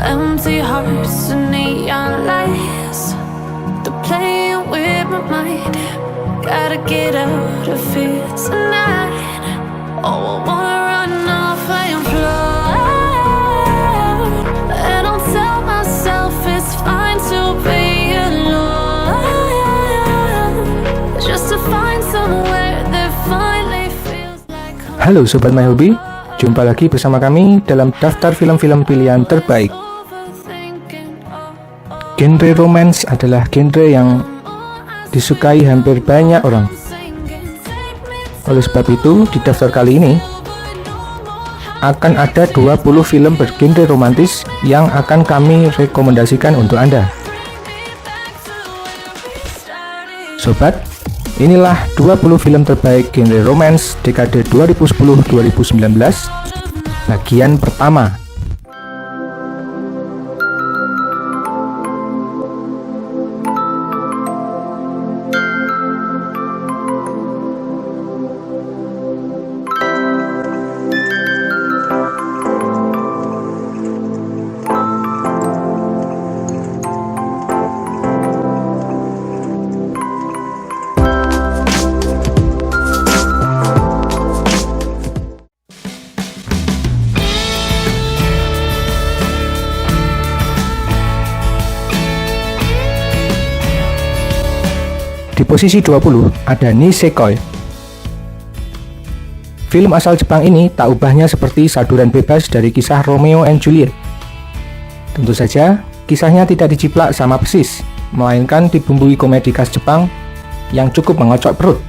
empty hearts and neon lights. They're playing with my mind. Gotta get out of here tonight. Oh, I wanna run off and fly. And I'll tell myself it's fine to be alone, just to find somewhere that finally feels like home. Halo Sobat My Hobby, jumpa lagi bersama kami dalam daftar film-film pilihan terbaik. Genre romance adalah genre yang disukai hampir banyak orang. Oleh sebab itu, di daftar kali ini akan ada 20 film bergenre romantis yang akan kami rekomendasikan untuk Anda. Sobat, inilah 20 film terbaik genre romance dekade 2010-2019 bagian pertama. Di posisi 20 ada Nisekoi. Film asal Jepang ini tak ubahnya seperti saduran bebas dari kisah Romeo and Juliet. Tentu saja, kisahnya tidak diciplak sama persis, melainkan dibumbui komedi khas Jepang yang cukup mengocok perut.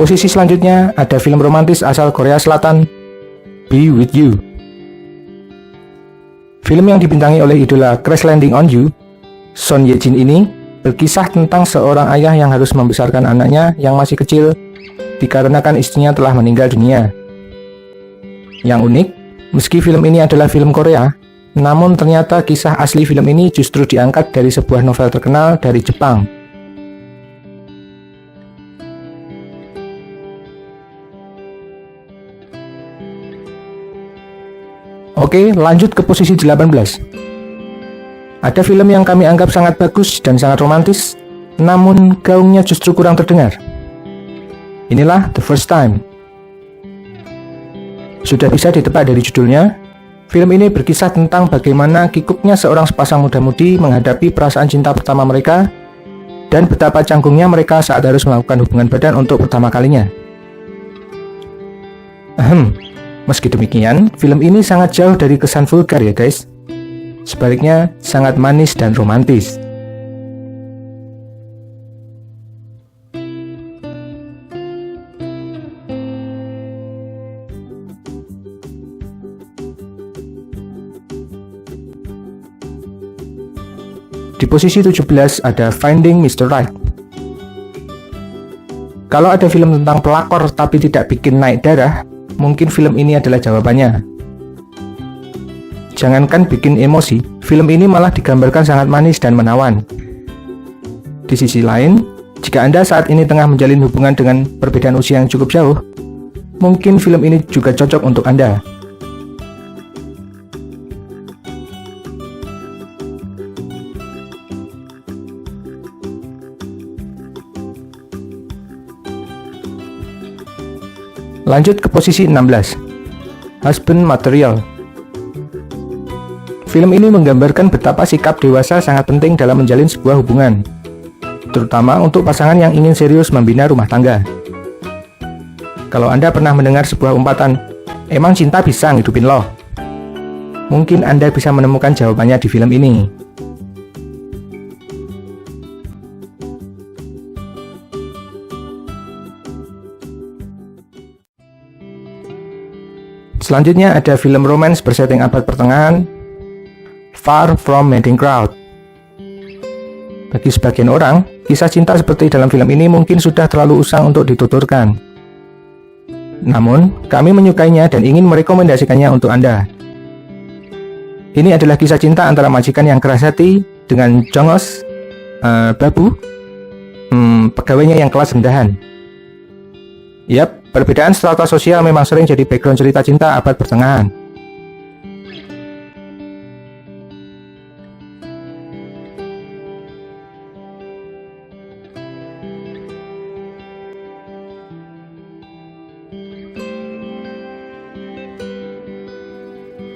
Posisi selanjutnya ada film romantis asal Korea Selatan, Be With You. Film yang dibintangi oleh idola Crash Landing on You, Son Ye Jin ini berkisah tentang seorang ayah yang harus membesarkan anaknya yang masih kecil dikarenakan istrinya telah meninggal dunia. Yang unik, meski film ini adalah film Korea, namun ternyata kisah asli film ini justru diangkat dari sebuah novel terkenal dari Jepang. Oke, lanjut ke posisi 18. Ada film yang kami anggap sangat bagus dan sangat romantis, namun gaungnya justru kurang terdengar. Inilah The First Time. Sudah bisa ditebak dari judulnya, film ini berkisah tentang bagaimana kikuknya seorang sepasang muda-mudi menghadapi perasaan cinta pertama mereka, dan betapa canggungnya mereka saat harus melakukan hubungan badan untuk pertama kalinya. Meski demikian, film ini sangat jauh dari kesan vulgar ya guys. Sebaliknya, sangat manis dan romantis. Di posisi 17 ada Finding Mr. Right. Kalau ada film tentang pelakor tapi tidak bikin naik darah, mungkin film ini adalah jawabannya. Jangankan bikin emosi, film ini malah digambarkan sangat manis dan menawan. Di sisi lain, jika Anda saat ini tengah menjalin hubungan dengan perbedaan usia yang cukup jauh, mungkin film ini juga cocok untuk Anda. Lanjut ke posisi 16, Husband Material. Film ini menggambarkan betapa sikap dewasa sangat penting dalam menjalin sebuah hubungan, terutama untuk pasangan yang ingin serius membina rumah tangga. Kalau Anda pernah mendengar sebuah umpatan, emang cinta bisa ngidupin lo? Mungkin Anda bisa menemukan jawabannya di film ini. Selanjutnya ada film romance bersetting abad pertengahan, Far From Madding Crowd. Bagi sebagian orang, kisah cinta seperti dalam film ini mungkin sudah terlalu usang untuk dituturkan. Namun, kami menyukainya dan ingin merekomendasikannya untuk Anda. Ini adalah kisah cinta antara majikan yang keras hati dengan Jongos Babu? Pegawainya yang kelas rendahan. Yap, perbedaan strata sosial memang sering jadi background cerita cinta abad pertengahan.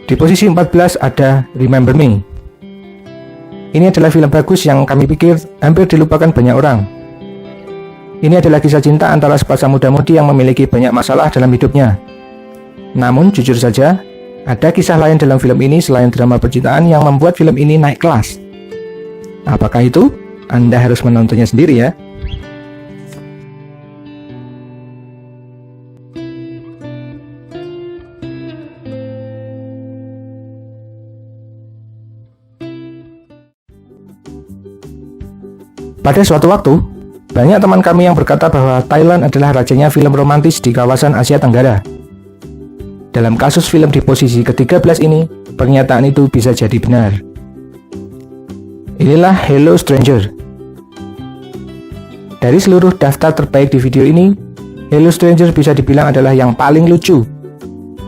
Di posisi 14 ada Remember Me. Ini adalah film bagus yang kami pikir hampir dilupakan banyak orang. Ini adalah kisah cinta antara sepasang muda-mudi yang memiliki banyak masalah dalam hidupnya. Namun jujur saja, ada kisah lain dalam film ini selain drama percintaan yang membuat film ini naik kelas. Apakah itu? Anda harus menontonnya sendiri ya. Pada suatu waktu, banyak teman kami yang berkata bahwa Thailand adalah rajanya film romantis di kawasan Asia Tenggara. Dalam kasus film di posisi ke-13 ini, pernyataan itu bisa jadi benar. Inilah Hello Stranger. Dari seluruh daftar terbaik di video ini, Hello Stranger bisa dibilang adalah yang paling lucu.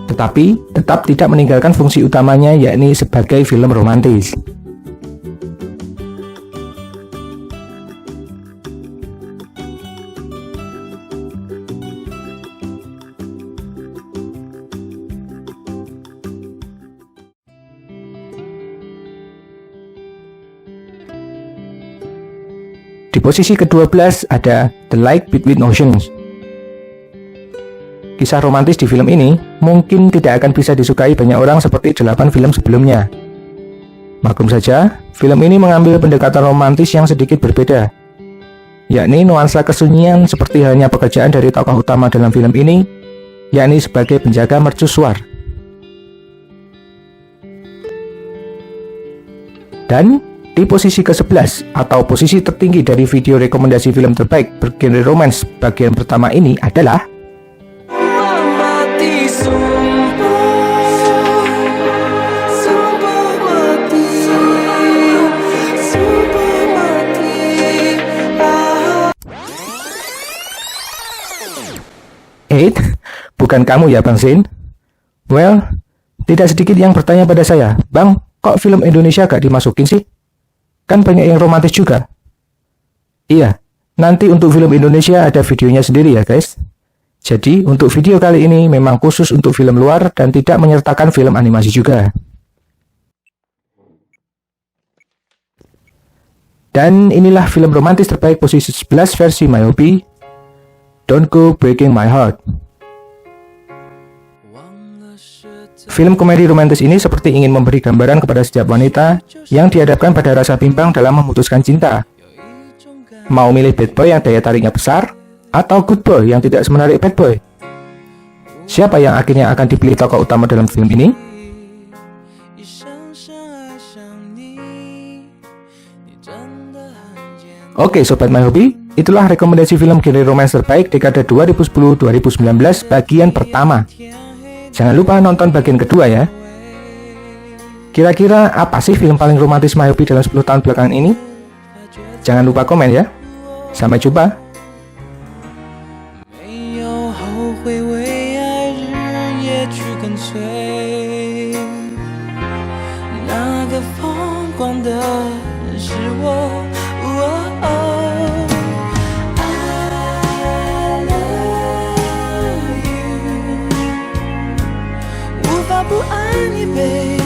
Tetapi, tetap tidak meninggalkan fungsi utamanya yakni sebagai film romantis. Di posisi ke-12 ada The Light Between Oceans. Kisah romantis di film ini mungkin tidak akan bisa disukai banyak orang seperti 8 film sebelumnya. Maklum saja, film ini mengambil pendekatan romantis yang sedikit berbeda, yakni nuansa kesunyian seperti halnya pekerjaan dari tokoh utama dalam film ini, yakni sebagai penjaga mercusuar. Dan di posisi ke-11 atau posisi tertinggi dari video rekomendasi film terbaik bergenre romance bagian pertama ini adalah bukan kamu ya Bang Zain? Well, tidak sedikit yang bertanya pada saya, Bang, kok film Indonesia gak dimasukin sih? Kan banyak yang romantis juga. Iya, nanti untuk film Indonesia ada videonya sendiri ya guys. Jadi untuk video kali ini memang khusus untuk film luar dan tidak menyertakan film animasi juga. Dan inilah film romantis terbaik posisi 11 versi Myopi, Don't Go Breaking My Heart. Film komedi romantis ini seperti ingin memberi gambaran kepada setiap wanita yang dihadapkan pada rasa bimbang dalam memutuskan cinta. Mau milih bad boy yang daya tariknya besar, atau good boy yang tidak semenarik bad boy? Siapa yang akhirnya akan dipilih tokoh utama dalam film ini? Oke Sobat My Hobby, itulah rekomendasi film genre romance terbaik dekade 2010-2019 bagian pertama. Jangan lupa nonton bagian kedua ya. Kira-kira apa sih film paling romantis Myopi dalam 10 tahun belakangan ini? Jangan lupa komen ya. Sampai jumpa.不爱你，baby。